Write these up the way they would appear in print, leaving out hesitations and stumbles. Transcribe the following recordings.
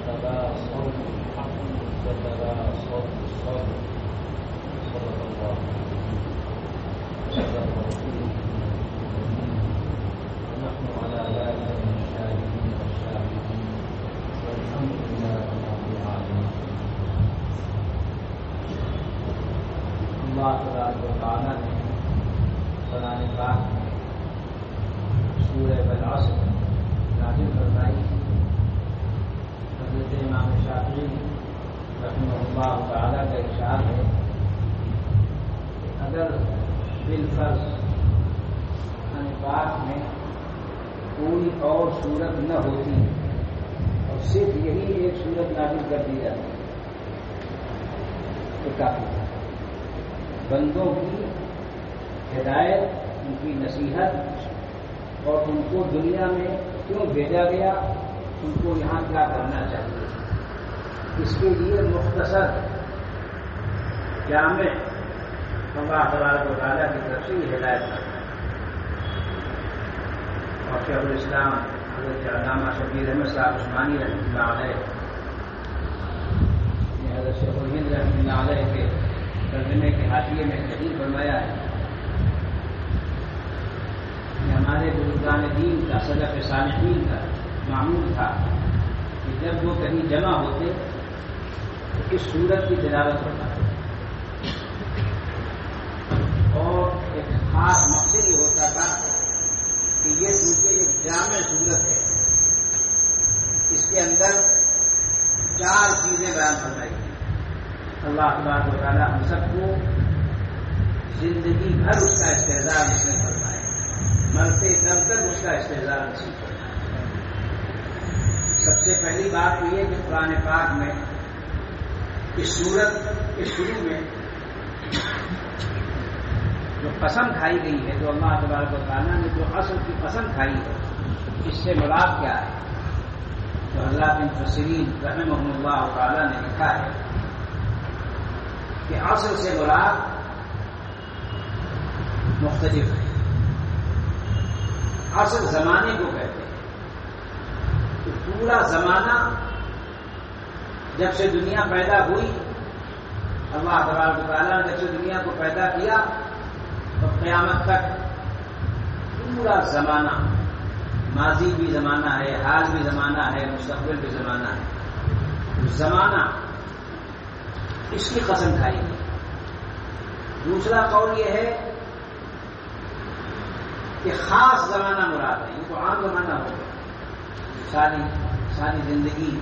وتواصوا بالحق وتواصوا بالصبر صدق الله وصدق رسوله ونحن على ذلك من الشاهدين والشاهدين والحمد لله رب العالمين. اللہ تبارک و تعالیٰ نے قرآن پاک میں سورہ والعصر نازل فرمائی. حضرت امام شافعی رحمہ اللہ تعالیٰ کا ارشاد ہے کہ اگر بالفرض قرآن پاک میں کوئی اور صورت نہ ہوتی اور صرف یہی ایک صورت نازل کر دی جاتی تو کافی تھا. بندوں کی ہدایت، ان کی نصیحت اور ان کو دنیا میں کیوں بھیجا گیا، ان کو یہاں کیا کرنا چاہیے، اس کے لیے مختصر جامع اللہ تبارک و تعالیٰ کی طرف سے یہ ہدایت ہے. اور شیخ الاسلام حضرت علامہ شبیر احمد صاحب عثمانی رحمۃ اللہ علیہ نے حضرت شیخ الہند رحمۃ اللہ علیہ کے ترجمے کے حاشیے میں تحریر فرمایا ہے کہ ہمارے بزرگان دین کا، سلف صالحین کا معمول تھا کہ جب وہ کہیں جمع ہوتے تو اس صورت کی تلاوت کرتے اور ایک خاص مقصد یہ ہوتا تھا کہ یہ چونکہ ایک جامع صورت ہے، اس کے اندر 4 چیزیں بیان فرمائی گئی. اللہ تبارک و تعالیٰ ہم سب کو زندگی بھر اس کا استحضار نصیب فرمائے، مرتے دم تک اس کا استحضار نصیب فرمائے. سب سے پہلی بات تو یہ کہ قرآن پاک میں اس سورت کے شروع میں جو قسم کھائی گئی ہے، جو اللہ تبارک و تعالیٰ نے جو اصل کی قسم کھائی ہے، اس سے مراد کیا ہے؟ تو حضرات مفسرین رحمہم اللہ تعالیٰ نے لکھا ہے کہ اصل سے مراد مختلف ہے. اصل زمانے کو کہتے ہیں. تو پورا زمانہ جب سے دنیا پیدا ہوئی، اللہ تبارک و تعالیٰ نے جب سے دنیا کو پیدا کیا تو قیامت تک پورا زمانہ، ماضی بھی زمانہ ہے، حال بھی زمانہ ہے، مستقبل بھی زمانہ ہے. زمانہ اس کی قسم کھائی گئی. دوسرا قول یہ ہے کہ خاص زمانہ مراد ہے. یہ تو عام زمانہ ہوگا، ساری زندگی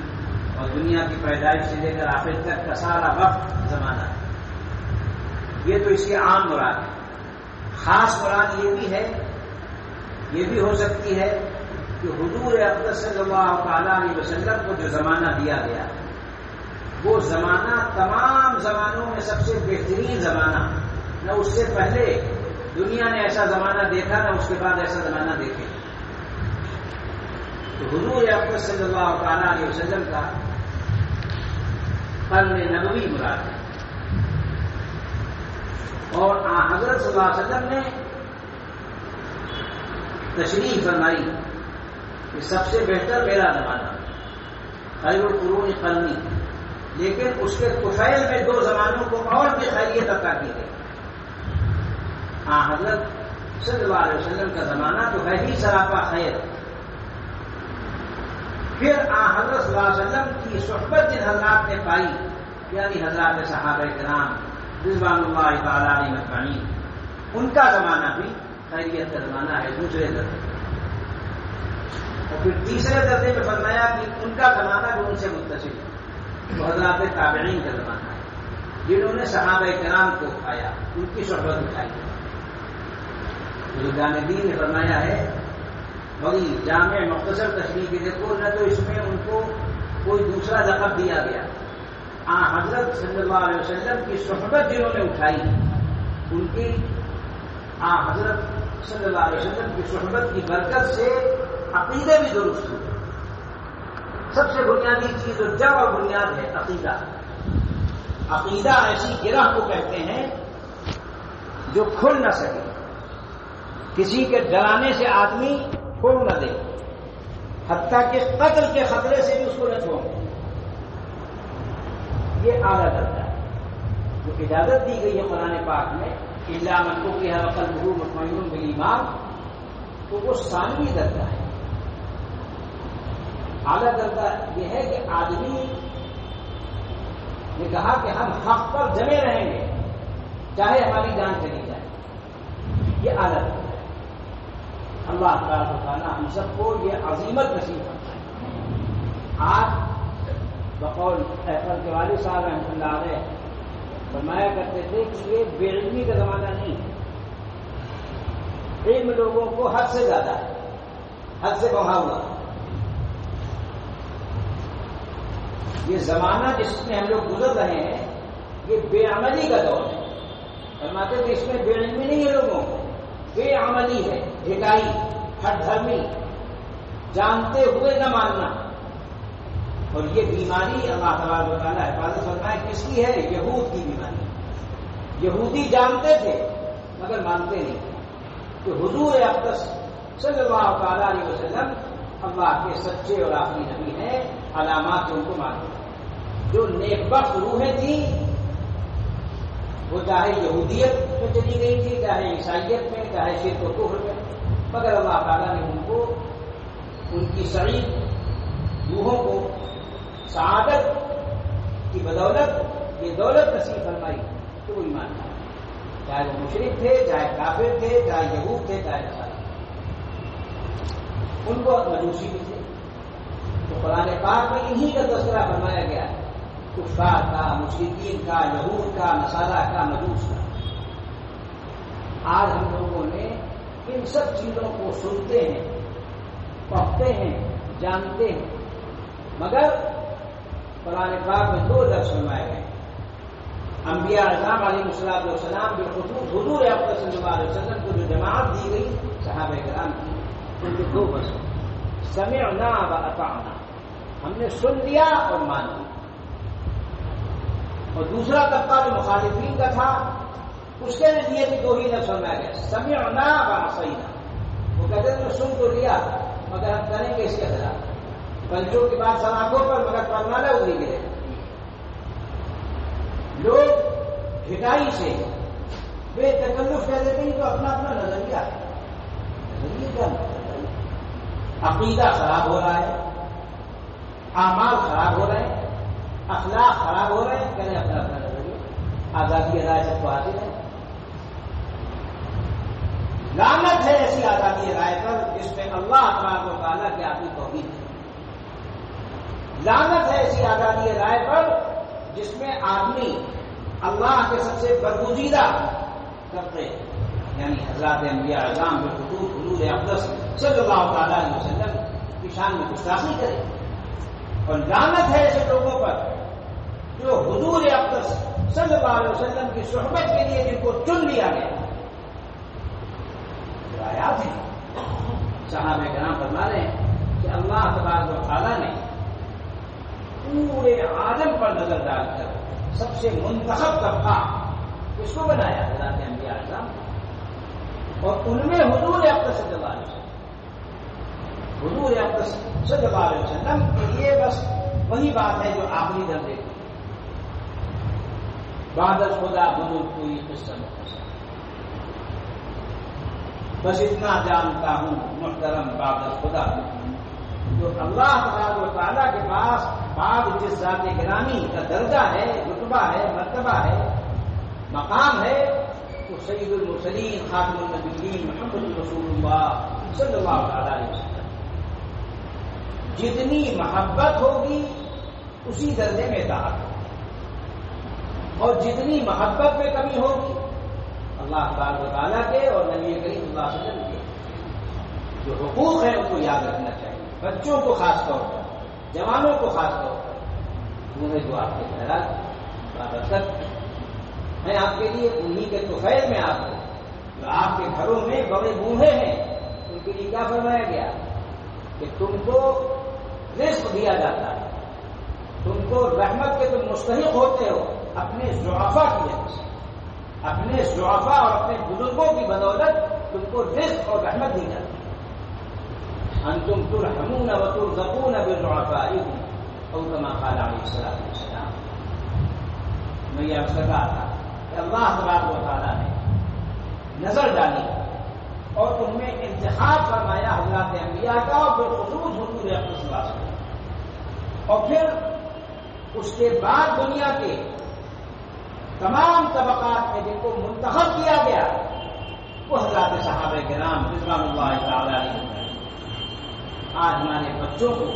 اور دنیا کی پیدائش سے لے کر آخر تک کا سارا وقت زمانہ ہے. یہ تو اس کی عام مراد ہے. خاص مراد یہ بھی ہے، یہ بھی ہو سکتی ہے کہ حضور اقدس صلی اللہ تعالیٰ علیہ وسلم کو جو زمانہ دیا گیا وہ زمانہ تمام زمانوں میں سب سے بہترین زمانہ، نہ اس سے پہلے دنیا نے ایسا زمانہ دیکھا نہ اس کے بعد ایسا زمانہ دیکھے. تو حضور اقدس صلی اللہ تعالیٰ علیہ وسلم کا قرن نبوی مراد ہے. اور حضرت صلی اللہ علیہ وسلم نے تشریح فرمائی کہ سب سے بہتر میرا زمانہ، خیر القرون قرنی. لیکن اس کے کفیل میں 2 زمانوں کو اور بھی خیریت عطا کی گئی. حضرت صلی اللہ علیہ وسلم کا زمانہ تو ہے ہی سراپا خیر. پھر حضرت صلی اللہ علیہ وسلم کی صحبت جن حضرات نے پائی، یعنی حضرات صحابہ کرام رضوان اللہ تعالیٰ علیہ اجمعین، ان کا زمانہ بھی خیریت کا زمانہ ہے دوسرے درجے. اور پھر تیسرے درجے میں فرمایا کہ ان کا زمانہ جو ان سے متصل ہے وہ حضرات تابعین کا زمانہ ہے، جنہوں نے صحابہ کرام کو اٹھایا، ان کی صحبت اٹھائی. بزرگان دین نے فرمایا ہے بڑی جامع مختصر تشریح کی، دیکھو نہ تو اس میں ان کو کوئی دوسرا لقب دیا گیا. حضرت صلی اللہ علیہ وسلم کی صحبت جنہوں نے اٹھائی، ان کی حضرت صلی اللہ علیہ وسلم کی صحبت کی برکت سے عقیدے بھی درست ہوئے. سب سے بنیادی چیز اور جڑ اور بنیاد ہے عقیدہ. عقیدہ ایسی گرہ کو کہتے ہیں جو کھل نہ سکے، کسی کے ڈرانے سے آدمی چھوڑ نہ دے، حتیٰ کہ قتل کے خطرے سے بھی اس کو نہ چھوڑے. یہ اعلیٰ درجہ ہے جو اجازت دی گئی ہے قرآن پاک میں الا من اکرہ وقلبہ مطمئن بالایمان، تو وہ ثانوی درجہ ہے۔ اعلیٰ درجہ یہ ہے کہ آدمی نے کہا کہ ہم حق پر جمے رہیں گے چاہے ہماری جان چلی جائے، یہ اعلیٰ درجہ ہے۔ اللہ تبارک و تعالیٰ ہم سب کو یہ عظیمت نصیب فرمائے۔ آج بقول احمد کے والد صاحب رحمۃ اللہ علیہ فرمایا کرتے تھے کہ یہ بے علمی کا زمانہ نہیں ہے، علم لوگوں کو حد سے زیادہ ہے، حد سے بڑھا ہوا ہے۔ یہ زمانہ جس میں ہم لوگ گزر رہے ہیں یہ بے عملی کا دور ہے۔ فرماتے تھے اس میں بے علمی نہیں ہے لوگوں کو، بے عملی ہے، ڈھکائی، ہٹ دھرمی، جانتے ہوئے نہ ماننا۔ اور یہ بیماری اللہ تبارک و تعالیٰ حفاظت فرمائے کس کی ہے؟ یہود کی بیماری۔ یہودی جانتے تھے مگر مانتے نہیں کہ حضور اقدس صلی اللہ تعالیٰ علیہ وسلم اللہ کے سچے اور آخری نبی ہیں، علامات ان کو مانتے ہیں۔ جو نیک بخت روحیں تھیں وہ چاہے یہودیت میں چلی گئی تھی، چاہے عیسائیت میں، چاہے شرک و کفر میں، مگر اللہ تعالیٰ نے ان کو ان کی سعید روحوں کو سعادت کی بدولت یہ دولت نصیب فرمائی تو وہ ایمان تھا، چاہے وہ مشرک تھے، چاہے کافر تھے، چاہے یہود تھے، چاہے نصارا۔ ان کو مجوسی بھی تھے، تو قرآن پاک میں انہی کا تذکرہ فرمایا گیا ہے، کفار کا، مشرکین کا، یہود کا، نصارا کا، مجوس کا۔ آج ہم لوگوں نے ان سب چیزوں کو سنتے ہیں، پڑھتے ہیں، جانتے ہیں، مگر قرآن پاک میں دو لفظ فرمائے گئے۔ انبیاء اعظام علیہ السلام بالخصوص حضور اقدس صلی اللہ علیہ وسلم کو جو جماعت دی گئی صحابہ کرام کی، ان کے دو بس، سمعنا واطعنا، ہم نے سن لیا اور مان لیا۔ اور دوسرا طبقہ جو مخالفین کا تھا اس کے لیے بھی دو ہی لفظ فرمایا گیا، سمعنا وعصینا۔ وہ کہتے ہیں سن تو لیا مگر ہم کریں گے اس کے خلاف، بلجوں کی بات سب آنکھوں پر مگر پڑھنا نہ ادھری گرے۔ لوگ ہدائی سے بے تکلف کہہ دیتے ہیں تو اپنا اپنا نظریہ ہے، نظریہ کیا مطلب ہے؟ عقیدہ خراب ہو رہا ہے، اعمال خراب ہو رہے ہیں، اخلاق خراب ہو رہے ہیں، کہنے اپنا اپنا نظریہ، آزادی رائے سب کو حاصل ہے۔ لعنت ہے ایسی آزادی رائے پر جس میں اللہ تبارک و تعالیٰ کی آدمی توحید ہے۔ لعنت ہے ایسی آزادی رائے پر جس میں آدمی اللہ کے سب سے برگزیدہ کرتے یعنی حضرات انبیاء اعظام بالخصوص حضور اقدس صلی اللہ تعالیٰ علیہ وسلم کی شان میں گستاخی کرے۔ اور لعنت ہے ایسے لوگوں پر جو حضور اقدس صلی اللہ علیہ وسلم کی صحبت کے لیے جن کو چن لیا گیا۔ آیات ہیں، صحابہ کرام فرما رہے ہیں کہ اللہ تبارک و تعالیٰ نے پورے عالم پر نظر ڈال کر سب سے منتخب طبقہ اس کو بنایا حضرات انبیاء اعظام، اور ان میں حضور اقدس صلی اللہ علیہ وسلم، حضور اقدس صلی اللہ علیہ وسلم کے لیے بس وہی بات ہے جو آخری درجے کی، بعد از خدا بزرگ کوئی قصہ مختصر، بس اتنا جانتا ہوں محترم بعد از خدا، جو اللہ تبارک و تعالیٰ کے پاس بعد جس ذات گرامی کا درجہ ہے، رتبہ ہے، مرتبہ ہے، مقام ہے، تو سید المرسلین خاتم النبیین محمد رسول اللہ صلی اللہ علیہ وسلم، جتنی محبت ہوگی اسی درجے میں اطاعت ہوگی، اور جتنی محبت میں کمی ہوگی اللہ تبارک و تعالیٰ کے اور نبی کریم صلی اللہ علیہ وسلم کے جو حقوق ہیں ان کو یاد رکھنا چاہیے۔ بچوں کو خاص طور پر، جوانوں کو خاص طور پر، انہیں جو آپ کے خیرات برکت ہیں آپ کے لیے، انہی کے تو خیر میں آپ کو، جو آپ کے گھروں میں بڑے بوڑھے ہیں ان کے لیے کیا فرمایا گیا کہ تم کو رزق دیا جاتا ہے، تم کو رحمت کے تم مستحق ہوتے ہو اپنے ضعفاء کی وجہ سے، اپنے ضعفاء اور اپنے بزرگوں کی بدولت تم کو رزق اور رحمت دی جاتی ہے۔ انتم ترحمون وترزقون بضعفائکم او کما قال علیہ السلام۔ میں یہ عرض کر رہا تھا کہ اللہ تبارک و تعالیٰ نے نظر ڈالی اور ان میں انتخاب فرمایا حضرات انبیاء کا اور بالخصوص حضور اکرم صلی اللہ علیہ وسلم، اور پھر اس کے بعد دنیا کے تمام طبقات میں جن کو منتخب کیا گیا وہ حضرات صحابہ کرام رضوان اللہ تعالی علیہم۔ آج ہمارے بچوں کو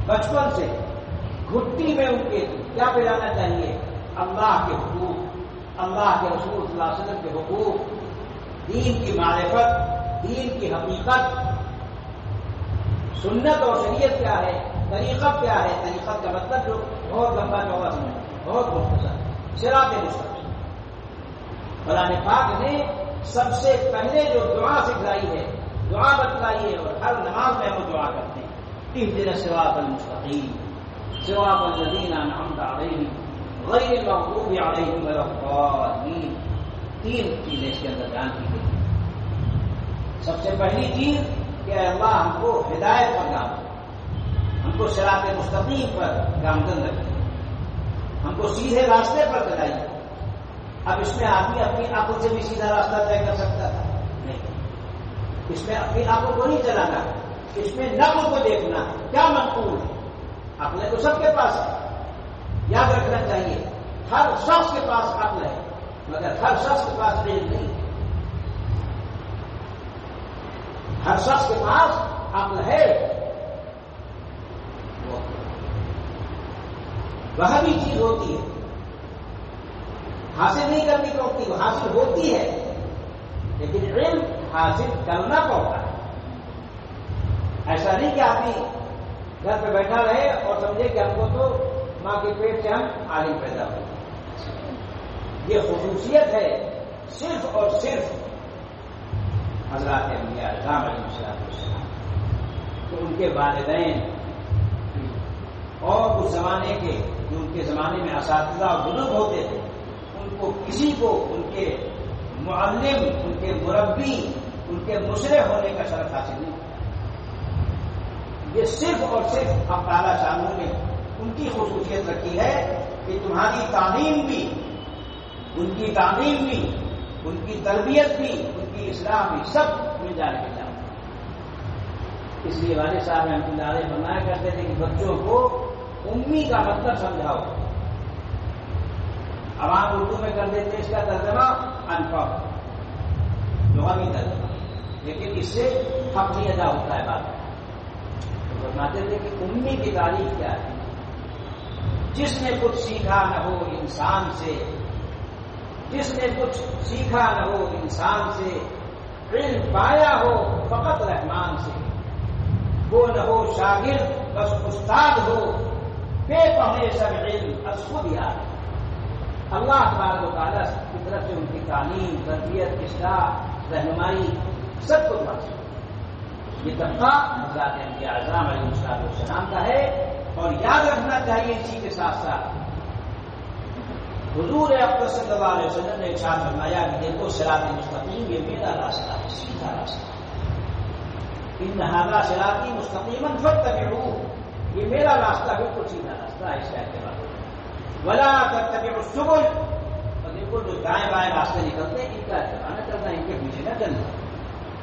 بچپن سے گھٹی میں ان کے کیا پلانا چاہیے؟ اللہ کے حقوق، اللہ کے رسول صلی اللہ علیہ وسلم کے حقوق، دین کی معرفت، دین کی حقیقت، سنت اور شریعت کیا ہے، طریقت کیا ہے۔ طریقت کا مطلب جو بہت لمبا چوڑا سمجھ، بہت مختصر، صراط مستقیم۔ قرآن پاک نے سب سے پہلے جو دعا سکھلائی ہے، دعا بتلائی ہے، اور ہر نماز میں ہم دعا کرتے ہیں، اهدنا الصراط المستقیم صراط الذین انعمت علیہم غیر المغضوب علیہم ولا الضالین۔ تین چیزیں اس کے اندر بیان کی گئی۔ سب سے پہلی چیز کہ اللہ ہم کو ہدایت پر گامزن، ہم کو صراط مستقیم پر گامزن رکھے، ہم کو سیدھے راستے پر چلائیے۔ اب اس میں آدمی اپنی عقل سے بھی سیدھا راستہ طے کر سکتا تھا؟ نہیں، اس میں اپنی عقل کو نہیں چلانا، اس میں نقل کو دیکھنا کیا منقول ہے۔ عقل تو سب کے پاس ہے، یاد رکھنا چاہیے، ہر شخص کے پاس عقل ہے مگر ہر شخص کے پاس علم نہیں ہے۔ ہر شخص کے پاس عقل ہے، وہ بھی چیز ہوتی ہے، حاصل نہیں کرنی پڑتی، وہ حاصل ہوتی ہے، لیکن علم حاصل کرنا پڑتا ہے۔ ایسا نہیں کہ آدمی گھر پہ بیٹھا رہے اور سمجھے کہ ہم کو تو ماں کے پیٹ سے ہم عالم پیدا ہوئے۔ یہ خصوصیت ہے صرف اور صرف حضرات انبیاء کرام علیہ السلام، تو ان کے والدین اور اس زمانے کے جو ان کے زمانے میں اساتذہ اور بزرگ ہوتے تھے، ان کو کسی کو ان کے معلم، ان کے مربی، ان کے مشرع ہونے کا شرف حاصل نہیں۔ یہ صرف اور صرف اب تعالیٰ شاہ نے ان کی خصوصیت رکھی ہے کہ تمہاری تعلیم بھی، ان کی تعلیم بھی، ان کی تربیت بھی، ان کی اصلاح بھی سب مل جانے کے چاہتے۔ اس لیے والد صاحب رحمۃ اللہ علیہ فرمایا کرتے تھے کہ بچوں کو امی کا مطلب سمجھاؤ۔ عوام اردو میں کر دیتے اس کا ترجمہ ان پڑھ، لغوی ترجمہ، لیکن اس سے حق نہیں ادا ہوتا ہے بات۔ فرماتے تھے کہ امی کی تعریف کیا ہے؟ جس نے کچھ سیکھا نہ ہو انسان سے، جس نے کچھ سیکھا نہ ہو انسان سے، علم پایا ہو فقط رحمان سے، وہ نہ ہو شاگرد بس استاد ہو، بے پڑھے سب علم از خود یاد۔ اللہ تبارک و تعالیٰ کی طرف سے ان کی تعلیم، تربیت، اصلاح، رہنمائی سب کچھ حاصل۔ یہ طبقہ حضرات انبیاء اعظم علیہ السلام کا ہے، اور یاد رکھنا چاہیے اسی کے ساتھ ساتھ حضور اکرم صلی اللہ علیہ وسلم نے ارشاد فرمایا کہ دیکھو صراط مستقیم یہ میرا راستہ ہے، سیدھا راستہ ہے۔ ان ھذا صراطی مستقیما فاتبعوہ، یہ میرا راستہ بالکل سیدھا راستہ ہے، اس کا اتباع کرو۔ ولا تتبعوا السبل، اور دیکھو جو دائیں بائیں راستے نکلتے ہیں ان کا اتباع نہ کرنا، ان کے پیچھے نہ چلنا۔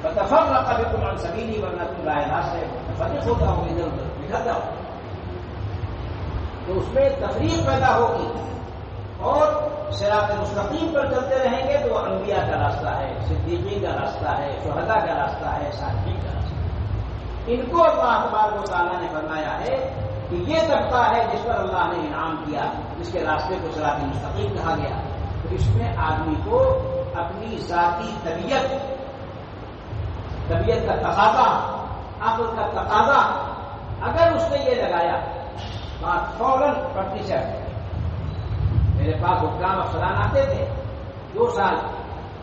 فتفرق بکم عن سبیلی، ورنہ تم رائے راست سے متفرق ہوتا ہو، ادھر ادھر نکلتا ہو، تو اس میں تفریق پیدا ہوگی۔ اور صراط مستقیم پر چلتے رہیں گے تو وہ انبیاء کا راستہ ہے، صدیقین کا راستہ ہے، شہداء کا راستہ ہے، صالحین کا راستہ ہے۔ ان کو اللہ تبارک و تعالیٰ نے فرمایا ہے کہ یہ طبقہ ہے جس پر اللہ نے انعام کیا، جس کے راستے کو صراط مستقیم کہا گیا۔ تو اس میں آدمی کو اپنی ذاتی طبیعت کا تقاضا، عقل کا تقاضا، اگر اس نے یہ لگایا بات فوراً پڑتی چاہیے۔ میرے پاس حکام افسران آتے تھے 2 سال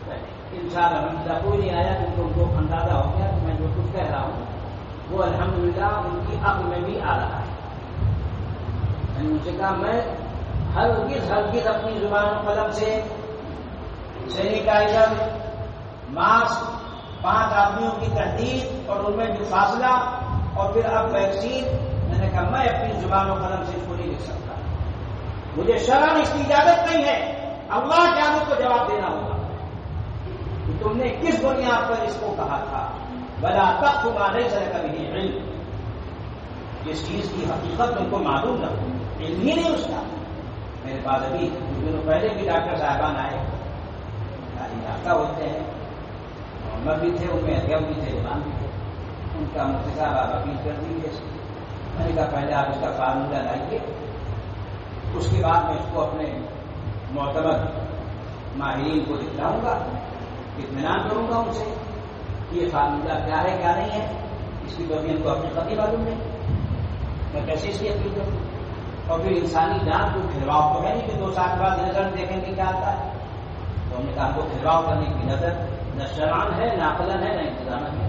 پہلے، انشاءاللہ الحمدللہ کوئی نہیں آیا کیونکہ ان کو اندازہ ہو گیا کہ میں جو کچھ کہہ رہا ہوں وہ الحمدللہ ان کی عقل میں بھی آ رہا ہے۔ میں نے ان سے کہا میں ہرگز اپنی زبان و قلم سے سینیٹائزر، ماسک، 5 آدمیوں کی تحدید اور ان میں بھی فاصلہ، اور پھر اب ویکسین، میں نے کہا میں اپنی زبان و قلم سے اس کو نہیں لکھ سکتا۔ مجھے شرعاً اس کی اجازت نہیں ہے، اللہ قیامت کو جواب دینا ہوگا کہ تم نے کس بنیاد پر اس کو کہا تھا، وَلَا تَقْفُ مَا لَيْسَ لَكَ بِهِ عِلْمٌ، جس چیز کی حقیقت تم کو معلوم نہ ہو، علم ہی نہیں اس کا۔ میرے پاس ابھی کچھ دنوں پہلے بھی ڈاکٹر صاحبان آئے، تعلیم یافتہ ہوتے ہیں، محمد بھی تھے، ان میں ادیب بھی تھے، امام بھی تھے، ان کا مفتی صاحب آپ اپیل کر دیجیے۔ میں نے کہا پہلے آپ اس کا فارمولہ لائیے، اس کے بعد میں اس کو اپنے معتبر ماہرین کو دکھلاؤں گا، اطمینان کروں گا ان سے کہ یہ فارمولہ کیا ہے کیا نہیں ہے، اس کی تو ابھی ان کو اپنی خطی معلوم نہیں، میں کیسے اس کی اپیل کروں؟ اور پھر انسانی جان کو کھلواؤ تو ہے نہیں کہ 2 سال بعد نظر دیکھیں گے کیا آتا ہے، تو ہم نے کہا ہم کو کھلواؤ کرنے کی نظر نہ شرعاً ہے، نہ عقلاً ہے، نہ انتظاماً ہے۔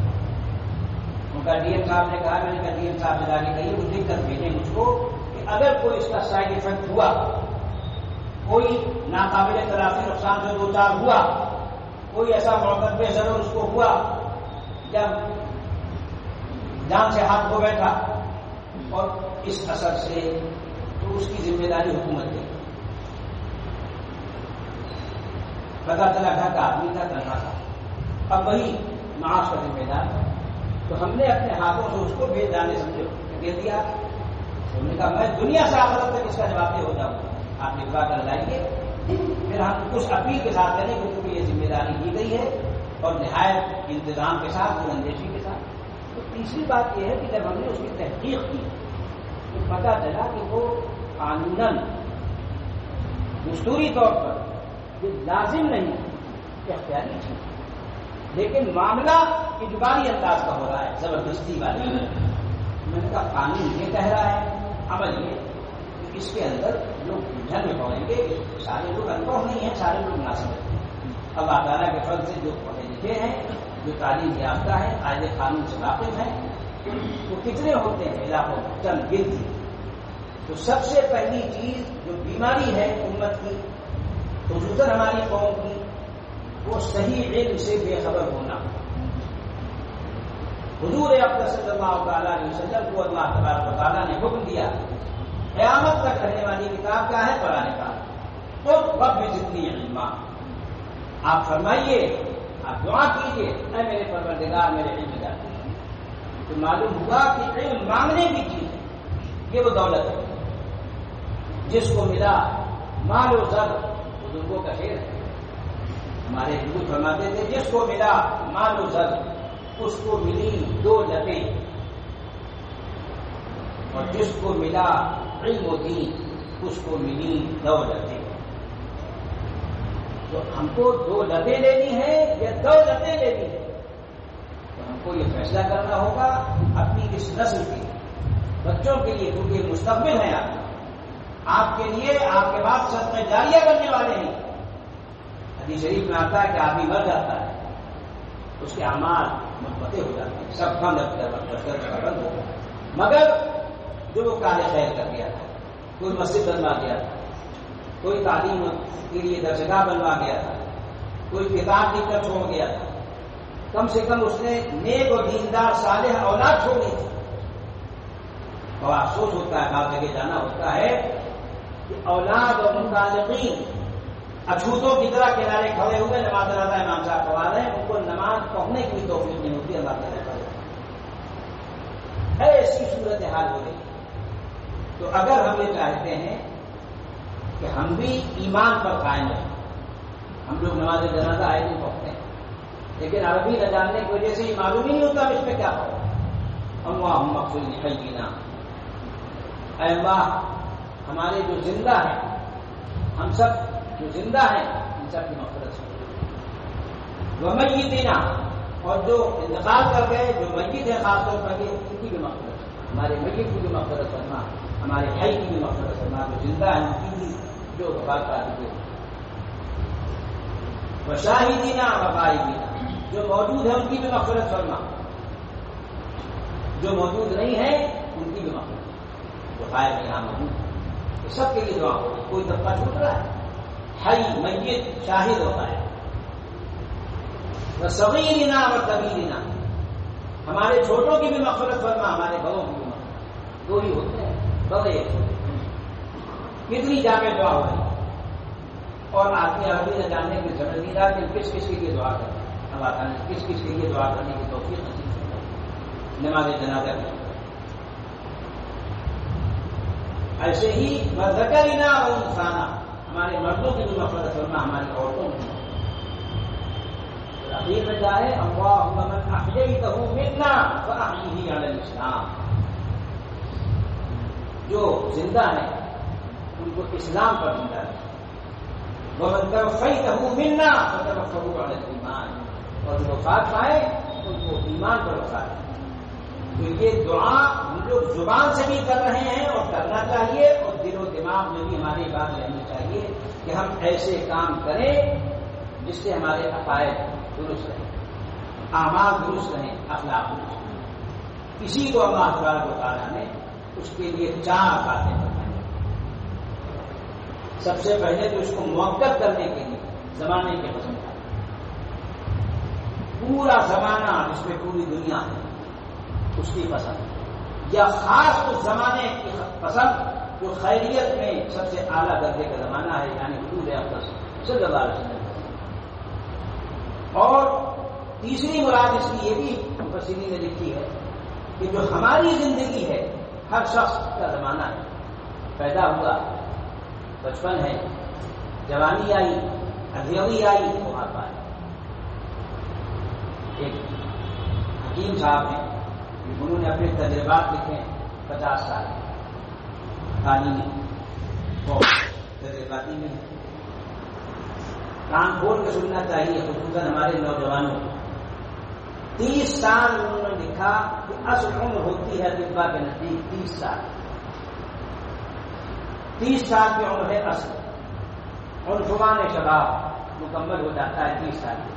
ان کا ڈی ایم صاحب نے کہا، میں نے کہا ڈی ایم صاحب سے جا کے کہیے وہ لکھ کر بھیجیں مجھ کو کہ اگر کوئی اس کا سائڈ افیکٹ ہوا، کوئی ناقابل تلافی نقصان سے 2-4 ہوا، کوئی ایسا موقع پہ ضرور اس کو ہوا جب جان سے ہاتھ دھو بیٹھا اور اس اثر سے، تو اس کی ذمہ داری حکومت کی۔ پتا چلا گھر کا آدمی تھا، کرنا تھا، اب وہی معاش کا ذمہ دار تھا، تو ہم نے اپنے ہاتھوں سے اس کو بھیج جانے سمجھو دے دیا۔ ہم نے کہا میں دنیا سے آخرت تک اس کا جواب دہ ہو جاؤں گا، آپ لکھوا کر لائیے، پھر ہم کچھ اپیل کے ساتھ کریں کہ کیونکہ یہ ذمہ داری دی گئی ہے اور نہایت انتظام کے ساتھ، اندیشی کے ساتھ۔ تو تیسری بات یہ ہے کہ جب ہم نے اس کی تحقیق کی تو پتا چلا کہ وہ قانوناً دستوری طور پر یہ لازم نہیں کہ اختیاری چیز، لیکن معاملہ اجباری انداز کا ہو رہا ہے، زبردستی والی۔ میں نے کہا قانون یہ کہہ رہا ہے، عمل یہ کہ اس کے اندر لوگ الجھن میں پڑیں گے، سارے لوگ انبھو نہیں ہیں، سارے لوگ نہ سمجھتے ہیں۔ اللہ تعالیٰ کے فضل سے جو پڑھے لکھے ہیں، جو تعلیم یافتہ ہیں، قاعدے قانون سے واقف ہیں، وہ کتنے ہوتے ہیں علاقوں میں؟ چند گنتی۔ تو سب سے پہلی چیز جو بیماری ہے امت کی، خصوصاً ہماری قوم کی، وہ صحیح علم سے بے خبر ہونا۔ حضور اقدس صلی اللہ تعالیٰ علیہ وسلم کو اللہ تبارک و تعالیٰ نے حکم دیا، قیامت تک رہنے والی کتاب کیا ہے؟ قرآن پاک۔ اور رب جتنی علم، آپ فرمائیے، آپ دعا کیجیے، اے میرے پروردگار میرے علم دار۔ تو معلوم ہوا کہ علم مانگنے کی چیز ہے، یہ وہ دولت ہے جس کو ملا مال و زر، بزرگوں کا شعر ہے، ہمارے بزرگ فرماتے تھے جس کو ملا مال و زر اس کو ملی 2 لتیں، اور جس کو ملا علم و دین اس کو ملی 2 لتیں۔ تو ہم کو 2 لتیں لینی ہے یا 2 لتیں لینی ہے؟ تو ہم کو یہ فیصلہ کرنا ہوگا اپنی اس نسل کے بچوں کے لیے، کیونکہ مستقبل ہے آپ کے لیے، آپ کے بعد صدقہ جاریہ بننے والے ہیں۔ حدیث شریف میں آتا ہے کہ آدمی مر جاتا ہے، اس کے اعمال منقطع ہو جاتے ہیں، سب بند ہو گیا، مگر جو وہ کالے خیر کر گیا تھا، کوئی مسجد بنوا گیا تھا، کوئی تعلیم کے لیے درسگاہ بنوا گیا تھا، کوئی کتاب لکھ کر چھوڑ گیا تھا، کم سے کم اس نے نیک اور دیندار صالح اولاد چھوڑی تھی۔ اور افسوس ہوتا ہے، بعض جگہ جانا ہوتا ہے کہ اولاد اور متعلقین اچھوتوں کی طرح کنارے کھڑے ہوئے نماز ادا امام صاحب پڑھا رہے ہیں، ان کو نماز پڑھنے کی بھی توفیق نہیں ہوتی، اللہ تعالیٰ ایسی صورت حال ہو رہی۔ تو اگر ہم یہ چاہتے ہیں کہ ہم بھی ایمان پر قائم رہیں، ہم لوگ نماز جنازہ آئے نہیں پڑھتے ہیں، لیکن عربی نہ جاننے کی وجہ سے یہ معلوم ہی نہیں ہوتا اس میں کیا پڑھا۔ اللہم اغفر لحینا، اے اللہ ہمارے جو زندہ ہیں، ہم سب جو زندہ ہیں ان سب کی مغفرت فرما، ومیتنا، اور جو انتقال کر گئے، جو میت ہے خاص طور پر ان کی بھی مغفرت فرما، ہمارے میت کی بھی مغفرت فرما، ہمارے حی کی بھی مغفرت فرما، جو زندہ ہیں ان کی بھی جو وفات پا چکے، وشاہدینا وغائبینا، جو موجود ہیں ان کی بھی مغفرت فرما، جو موجود نہیں ہیں ان کی بھی مغفرت، جو غائب یہاں موجود ہیں، سب کے لیے دعا ہوگی۔ کوئی طبقہ چھوٹ رہا ہے؟ حی میت شاہد ہوتا ہے۔ صغیرنا و کبیرنا، ہمارے چھوٹوں کی بھی مغفرت فرما، ہمارے بڑوں کی بھی مغفرت۔ 2 ہی ہوتے ہیں، بڑے ایک چھوٹے۔ کتنی جامع دعا ہو رہی ہے، اور آدمی عربی نہ جاننے کی سمجھ نہیں رہا کہ کس کس کے لیے دعا کریں، اللہ تعالیٰ نے کس کس کے لیے دعا کرنے کی توفیق نصیب فرمائی نماز جنازہ میں۔ ایسے ہی ذکرنا و انسانا، ہمارے مردوں کی بھی مغفرت فرما، ہماری عورتوں کی اخیر میں جائے اللہم من احییتہ منا فاحیہ علی الاسلام، جو زندہ ہیں ان کو اسلام پر زندہ ہے، ومن توفیتہ منا فتوفہ علی الایمان، اور جو وفات پائے ان کو ایمان پر وفات ہے۔ تو یہ دعا ہم لوگ زبان سے بھی کر رہے ہیں اور کرنا چاہیے، اور دل و دماغ میں بھی ہماری بات رہنی چاہیے کہ ہم ایسے کام کریں جس سے ہمارے عقائد درست رہیں، اعمال درست رہیں، اخلاق درست رہیں۔ اسی کو اللہ تبارک و تعالیٰ نے اس کے لیے 4 باتیں بتائیں۔ سب سے پہلے تو اس کو موقت کرنے کے لیے زمانے کے پسند ہے، پورا زمانہ جس میں پوری دنیا ہے اس کی پسند، یا خاص اس زمانے کی پسند جو خیریت میں سب سے اعلیٰ درجے کا زمانہ ہے، یعنی حضور اقدس صلی اللہ علیہ وسلم۔ اور تیسری مراد اس کی یہ بھی مفسرین نے لکھی ہے کہ جو ہماری زندگی ہے ہر شخص کا زمانہ ہے، پیدا ہوا، بچپن ہے، جوانی آئی، ادھیڑی آئی، بڑھاپا ہے۔ ایک حکیم صاحب ہیں، انہوں نے اپنے تجربات لکھے 50 سال تعلیمی اور تجرباتی میں کان کھول کے سننا چاہیے، خصوصاً ہمارے نوجوانوں کو۔ 30 سال انہوں نے لکھا کہ اصل عمر ہوتی ہے طبا کے نزدیک 30 سال، 30 سال کی عمر ہے اصل، عنفوان شباب مکمل ہو جاتا ہے 30 سال میں،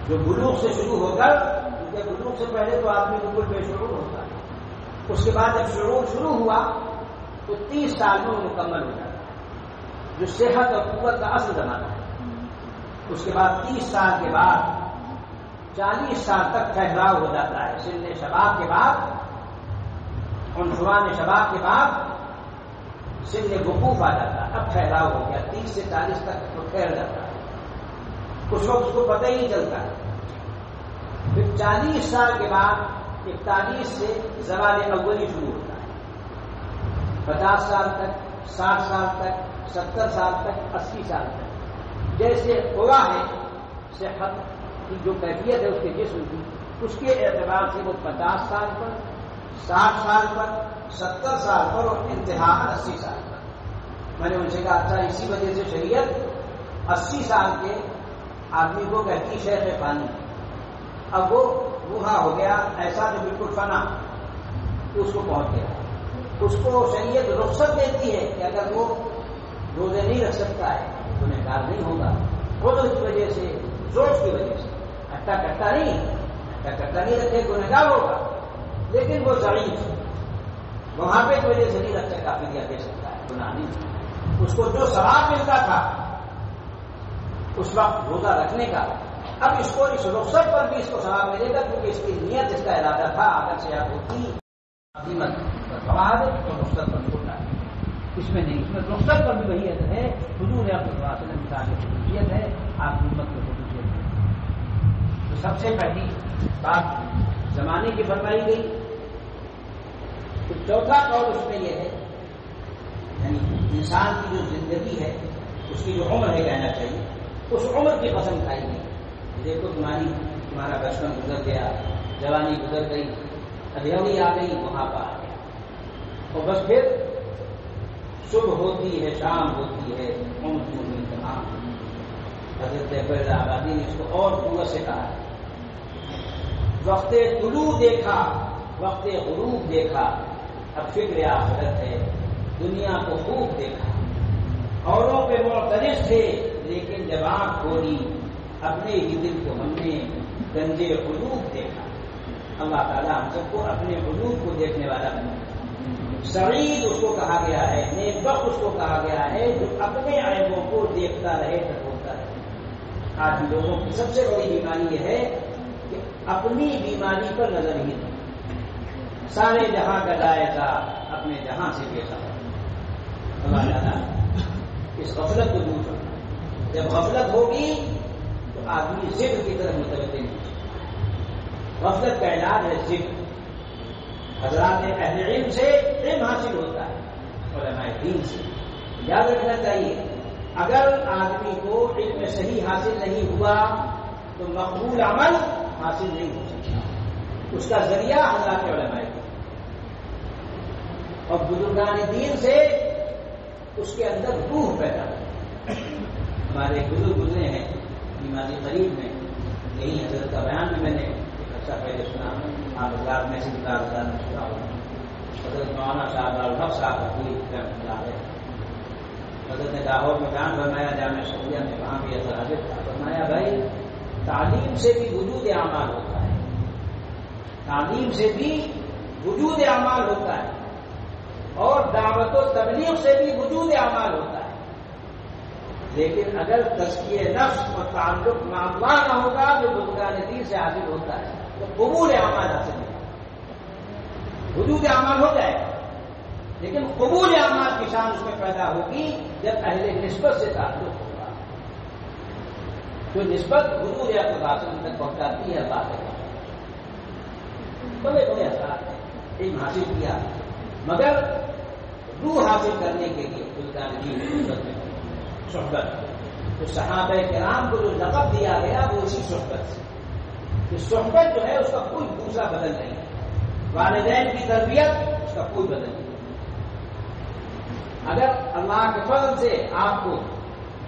جو بلوغ سے شروع ہو کر، کیونکہ بلوغ سے پہلے تو آدمی بالکل بے شعور ہوتا ہے، اس کے بعد جب شعور شروع ہوا تو 30 سال میں وہ مکمل ہو جاتا ہے، جو صحت اور قوت کا اصل زمانہ ہے۔ اس کے بعد 30 سال کے بعد 40 سال تک ٹھہراؤ ہو جاتا ہے، سن شباب کے بعد، عنفوان شباب کے بعد سن وقوف آ جاتا ہے، اب ٹھہراؤ ہو گیا، 30 سے 40 تک تو ٹھہر جاتا ہے، کچھ وقت اس کو پتہ ہی نہیں چلتا ہے۔ پھر 40 سال کے بعد 41 سے زوال اولی شروع ہوتا ہے، 50 سال تک، 60 سال تک، 70 سال تک، 80 سال تک، جیسے ہوا ہے صحت کی جو کیفیت ہے اس کے جسم کی، اس کے اعتبار سے وہ 50 سال پر، 60 سال پر، 70 سال پر اور انتہا 80 سال پر۔ میں نے ان سے کہا اچھا اسی وجہ سے شریعت 80 سال کے آدمی کو کہتی شیخ فانی، اب وہ بوڑھا ہو گیا ایسا جو بالکل فنا، تو اس کو پہنچ گیا، اس کو شریعت رخصت دیتی ہے کہ اگر وہ روزے نہیں رکھ سکتا ہے گنہگار نہیں ہوگا، خود اس وجہ سے، سوچ کی وجہ سے، ہٹا کٹا نہیں رکھے گنہگار ہوگا، لیکن وہ ضعیف وہاں پہ کی وجہ سے نہیں رکھ سکا، فدیہ دے سکتا ہے، گناہ نہیں، اس کو جو ثواب ملتا تھا اس وقت روزہ رکھنے کا، اب اس کو اس رخصت پر بھی اس کو ثواب ملے گا، کیونکہ اس کی نیت، اس کا ارادہ تھا اگر سے آپ ہوتی عظیمت ثواب تو رخصت پر ہوتا ہے، اس میں نہیں، اس میں رخصت پر بھی وہی ہے، حضور صلی اللہ علیہ وسلم کی خصوصیت ہے، آپ کی امت کی خصوصیت ہے۔ تو سب سے پہلی بات زمانے کی فرمائی گئی۔ تو چوتھا قول اس میں یہ ہے، یعنی انسان کی جو زندگی ہے اس کی جو عمر ہے کہنا چاہیے، اس عمر کی قسم کھائی گئی۔ دیکھو تمہارا بچپن گزر گیا، جوانی گزر گئی، ادھیڑی آ گئی، بڑھاپا آ گیا، اور بس پھر صبح ہوتی ہے، شام ہوتی ہے، عمر تمام۔ حضرت فیض آبادی نے اس کو اور قوت سے کہا ہے، وقت طلوع دیکھا، وقت غروب دیکھا، اب فکر آخرت ہے، دنیا کو خوب دیکھا، اوروں پہ معترض تھے لیکن جب آنکھ کھولی اپنے ہی دل کو ہم نے گنجے قلوب دیکھا۔ اللہ تعالیٰ ہم سب کو اپنے قلوب کو دیکھنے والا بنا۔ سعید اس کو کہا گیا ہے، نیک بخت اس کو کہا گیا ہے جو اپنے عیبوں کو دیکھتا رہے، ٹٹولتا رہے۔ آج لوگوں کی سب سے بڑی بیماری یہ ہے کہ اپنی بیماری پر نظر ہی نہیں، سارے جہاں کا جائزہ اپنے جہاں سے بے خبر، اللہ تعالیٰ اس غفلت کو دور کرنا. جب غفلت ہوگی تو آدمی ذکر کی طرف متوجہ نہیں. غفلت کا علاج ہے ذکر. حضرات اہل علم سے علم حاصل ہوتا ہے, علماء دین سے. یاد رکھنا چاہیے اگر آدمی کو علم صحیح حاصل نہیں ہوا تو مقبول عمل حاصل نہیں ہو سکتا. اس کا ذریعہ حضرات علماء دین اور بزرگان دین سے اس کے اندر روح پیدا ہو. ہمارے بزرگ گزرے ہیں ایمانی قریب میں, یہی حضرت کا بیان میں نے ایک اچھا پہلے سنا, آپ حضرات میں سے میں سنا ہوں. حضرت مولانا صاحب الحق صاحب ہے, حضرت نے لاہور میں بیان فرمایا جامعہ شریعہ میں, وہاں بھی اثر حاضر تھا. فرمایا بھائی تعلیم سے بھی وجود اعمال ہوتا ہے, تعلیم سے بھی وجود اعمال ہوتا ہے, اور دعوت و تبلیغ سے بھی وجود اعمال ہوتا ہے. لیکن اگر تزکیہ نفس اور تعلق مع اللہ نہ ہوگا جو بزرگان دین سے حاصل ہوتا ہے تو قبول اعمال حاصل نہیں ہوگا. وجود اعمال ہو جائے گا لیکن قبول اعمال کی شان اس میں پیدا ہوگی جب اہل نسبت سے تعلق ہوگا. جو نسبت وجود اعتبار سے ان تک پہنچاتی ہے بات ہے. بڑے بڑے اثرات ہیں, علم حاصل کیا مگر روح حاصل کرنے کے لیے بزرگان دین کی نسبت میں صحبت. تو صحابہ کرام کو جو لقب دیا گیا وہ اسی صحبت سے. یہ صحبت جو ہے اس کا کوئی دوسرا بدل نہیں ہے. والدین کی تربیت اس کا کوئی بدل نہیں. اگر اللہ کے فضل سے آپ کو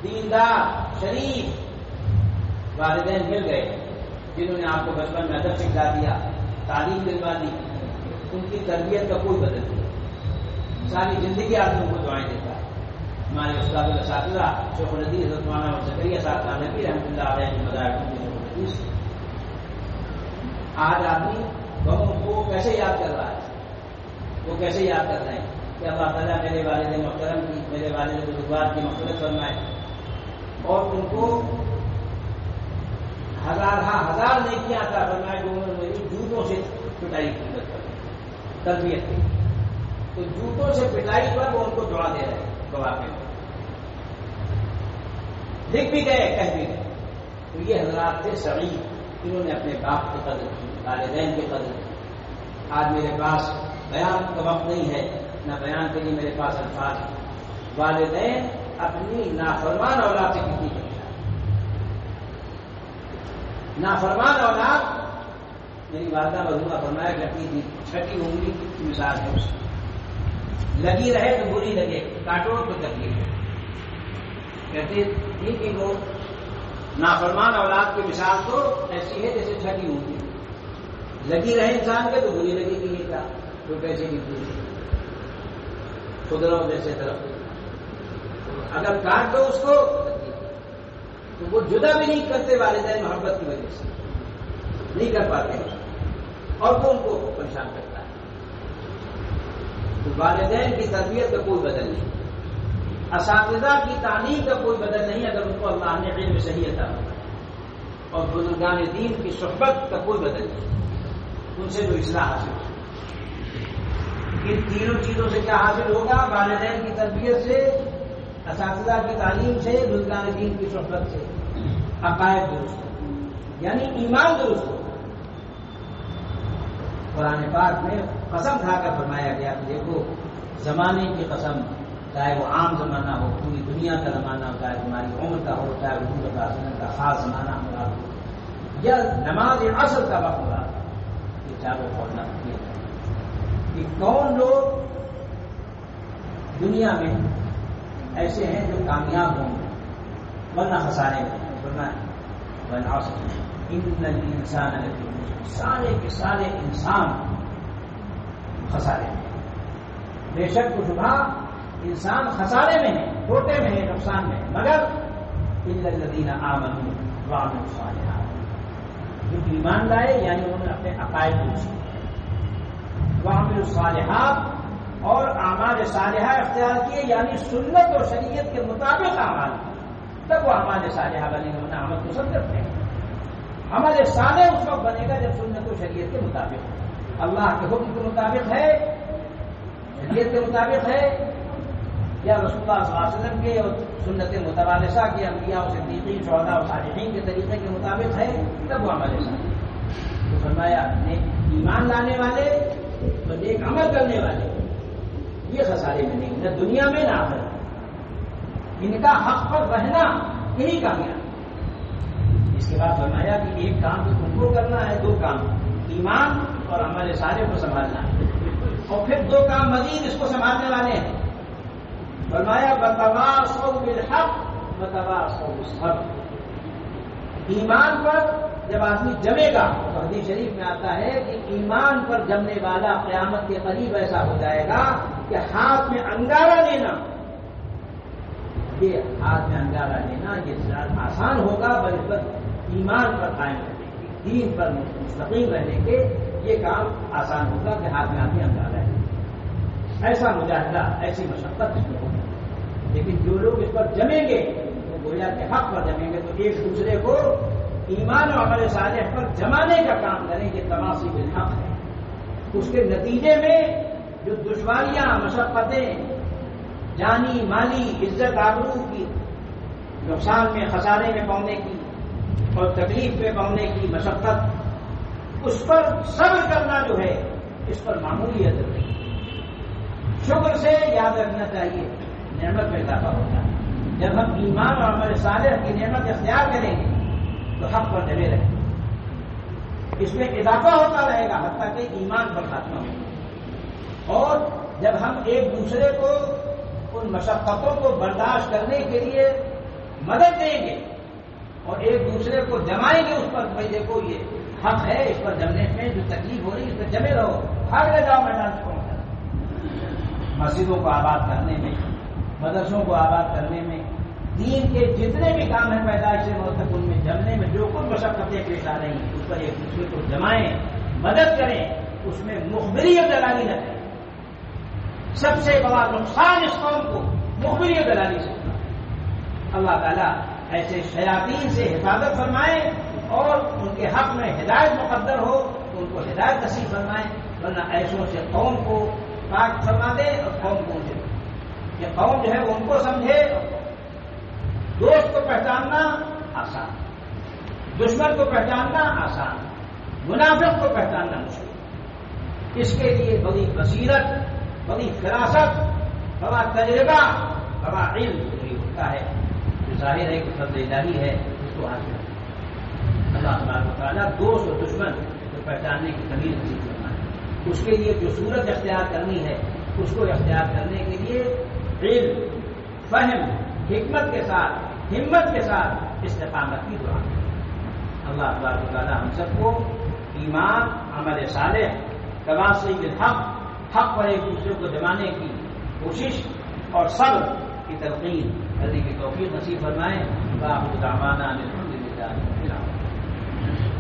دیندار شریف والدین مل گئے جنہوں نے آپ کو بچپن میں ادب سکھا دیا, تعلیم دلوا دی, ان کی تربیت کا کوئی بدل نہیں. ساری زندگی آدمی کو دعائیں دیتا ہے. ہمارے استاد الاساتذہ شیخ الحدیث حضرت مولانا زکریا صاحب نبی رحمۃ اللہ علیہ کے مدارس. آج آدمی بہت کو کیسے یاد کر رہا ہے, وہ کیسے یاد کر رہے ہیں کہ اللہ تعالیٰ میرے والد محترم کی, میرے والد بزرگوار کی مغفرت فرمائے اور ان کو ہزار نیکیاں عطا فرمائے جو انہوں نے میری جوتوں سے پٹائی کی تربیت کی. تو جوتوں سے پٹائی پر وہ ان کو دعا دے رہے ہیں گواہ میں. لکھ بھی گئے, کہہ بھی گئے. تو یہ حضرات تھے سعید, انہوں نے اپنے باپ کی قدر کی, والدین کی قدر کی. آج میرے پاس بیان کا وقت نہیں ہے, نہ بیان کے لیے میرے پاس الفاظ ہیں. والدین اپنی نافرمان اولاد سے کتنی پریشان. نافرمان اولاد, میری والدہ مرحومہ فرمایا کرتی تھی چھٹی انگلی کی مثال ہے اس کی. لگی رہے تو بری لگے, کاٹو تو تکلیف ہے. کہتے ہیں کہ وہ نافرمان اولاد کی مثال تو ایسی ہے جیسے چھٹی انگلی لگی رہے انسان کے تو بری لگے گی. یہ کیا تو کیسے کی خود رہو جیسے طرف, اگر کاٹ دو اس کو تو وہ جدا بھی نہیں کرتے والدین محبت کی وجہ سے, نہیں کر پاتے اور وہ ان کو پریشان کرتا ہے. تو والدین کی تربیت کا کوئی بدل نہیں, اساتذہ کی تعلیم کا کوئی بدل نہیں اگر ان کو اللہ نے علم صحیح عطا ہو, اور بزرگان دین کی صحبت کا کوئی بدل نہیں, ان سے جو اصلاح حاصل ہو. ان تینوں چیزوں سے کیا حاصل ہوگا؟ والدین کی تربیت سے, اساتذہ کی تعلیم سے, بزرگان دین کی صحبت سے عقائد درست یعنی ایمان درست ہوگا. قرآن پاک میں قسم کھا کر فرمایا گیا کہ دیکھو زمانے کی قسم, چاہے وہ عام زمانہ ہو, پوری دنیا کا زمانہ ہو, چاہے تمہاری عمر کا ہو, چاہے حضور کا خاص زمانہ مراد ہو, یا نماز عصر کا وقت مراد ہو, یہ چاروں پڑھنا ہے کہ کون لوگ دنیا میں ایسے ہیں جو کامیاب ہوں گے ورنہ خسارے میں. ورنہ ان الانسان لفی خسر, سارے کے سارے انسان خسارے میں. بے شک شبہ انسان خسارے میں ہے, گھاٹے میں ہے, نقصان میں ہے, مگر الا الذین آمنوا وعملوا الصالحات, جو ایمان لائے یعنی انہوں نے اپنے عقائد درست کیے, وعملوا الصالحات اور اعمال صالحہ اختیار کیے یعنی سنت اور شریعت کے مطابق اعمال کیے, تب وہ اعمال صالحہ بنے گا. عمل تو سب کرتے ہیں, عمل صالح اس وقت بنے گا جب سنت و شریعت کے مطابق, اللہ کے حکم کے مطابق ہے, شریعت کے مطابق ہے, یا رسول اللہ صلی اللہ علیہ وسلم کے اور سنت متوارثہ کے انبیاء و صدیقین شہداء و صالحین کے طریقے کے مطابق ہے تب وہ عمل صالح۔ تو فرمایا ایمان لانے والے تو نیک عمل کرنے والے یہ خسارے میں نہیں، نہ دنیا میں نہ آخرت۔ ان کا حق پر رہنا یہی کامیاب۔ اس کے بعد فرمایا کہ ایک کام تو تم کو کرنا ہے، دو کام ایمان اور عمل صالح کو سنبھالنا ہے، اور پھر دو کام مزید اس کو سنبھالنے والے ہیں۔ فرمایا وتواصوا بالحق وتواصوا بالصبر۔ ایمان پر جب آدمی جمے گا تو حدیث شریف میں آتا ہے کہ ایمان پر جمنے والا قیامت کے قریب ایسا ہو جائے گا کہ ہاتھ میں انگارہ لینا، یہ ہاتھ میں انگارہ لینا یہ آسان ہوگا، بلکہ ایمان پر قائم رہنے کے، دین پر مستقیم رہنے کے یہ کام آسان ہوگا کہ ہاتھ میں آدمی انگارہ ہے۔ ایسا مجاہدہ، ایسی مشقت اس میں ہوگی۔ لیکن جو لوگ اس پر جمیں گے وہ گویا کے حق پر جمیں گے، تو ایک دوسرے کو ایمان اور عمل صالح پر جمانے کا کام کریں، یہ تواصی بالحق ہے۔ اس کے نتیجے میں جو دشواریاں، مشقتیں، جانی مالی عزت آبرو کی نقصان میں، خسارے میں پڑنے کی اور تکلیف میں پڑنے کی مشقت، اس پر صبر کرنا جو ہے اس پر معمولی اثر نہیں۔ شکر سے یاد رکھنا چاہیے نعمت میں اضافہ ہوتا ہے۔ جب ہم ایمان اور عمل صالح کی نعمت اختیار کریں گے تو حق پر جمے رہیں گے، اس میں اضافہ ہوتا رہے گا حتیٰ کہ ایمان پر خاتمہ ہو۔ اور جب ہم ایک دوسرے کو ان مشقتوں کو برداشت کرنے کے لیے مدد دیں گے اور ایک دوسرے کو جمائیں گے اس پر، بھائی دیکھو یہ حق ہے، اس پر جمنے میں جو تکلیف ہو رہی ہے اس پر جمے رہو، بھاگ لے جاؤ میدان سے پہنچ جاؤ۔ مسجدوں کو آباد کرنے میں، مدرسوں کو آباد کرنے میں، دین کے جتنے بھی کام ہیں پیدائش سے موت تک ان میں جمنے میں جو کچھ مشقتیں پیش آ رہی ہیں اس پر ایک دوسرے کو جمائیں، مدد کریں، اس میں مخبریت دلالی نہ کریں۔ سب سے بڑا نقصان اس قوم کو مخبریت دلالی سے ہوتا ہے۔ اللہ تعالیٰ ایسے شیاطین سے حفاظت فرمائے اور ان کے حق میں ہدایت مقدر ہو تو ان کو ہدایت نصیب فرمائے، ورنہ ایسوں سے قوم کو پاک فرما دے اور قوم کو ان سے یہ قوم جو ہے وہ ان کو سمجھے۔ دوست کو پہچاننا آسان، دشمن کو پہچاننا آسان، منافق کو پہچاننا مشکل۔ اس کے لیے بڑی بصیرت، بڑی فراست، بڑا تجربہ، بڑا علم ضروری ہوتا ہے، جو ظاہر ہے کہ فضل الہی ہے اس کو حاصل کرنا۔ اللہ تبارک و تعالیٰ دوست اور دشمن کو پہچاننے کی تمیز نصیب کرنا ہے۔ اس کے لیے جو صورت اختیار کرنی ہے اس کو اختیار کرنے کے لیے علم، فہم، حکمت کے ساتھ، ہمت کے ساتھ استقامت کی دعا ہے۔ اللہ تبارک و تعالیٰ ہم سب کو ایمان، عمل صالح، تواصی بالحق، حق پر ایک دوسرے کو جمانے کی کوشش اور صبر کی تلقین کرنے کی توفیق نصیب فرمائے۔ وآخر دعوانا الحمد للہ رب العالمین۔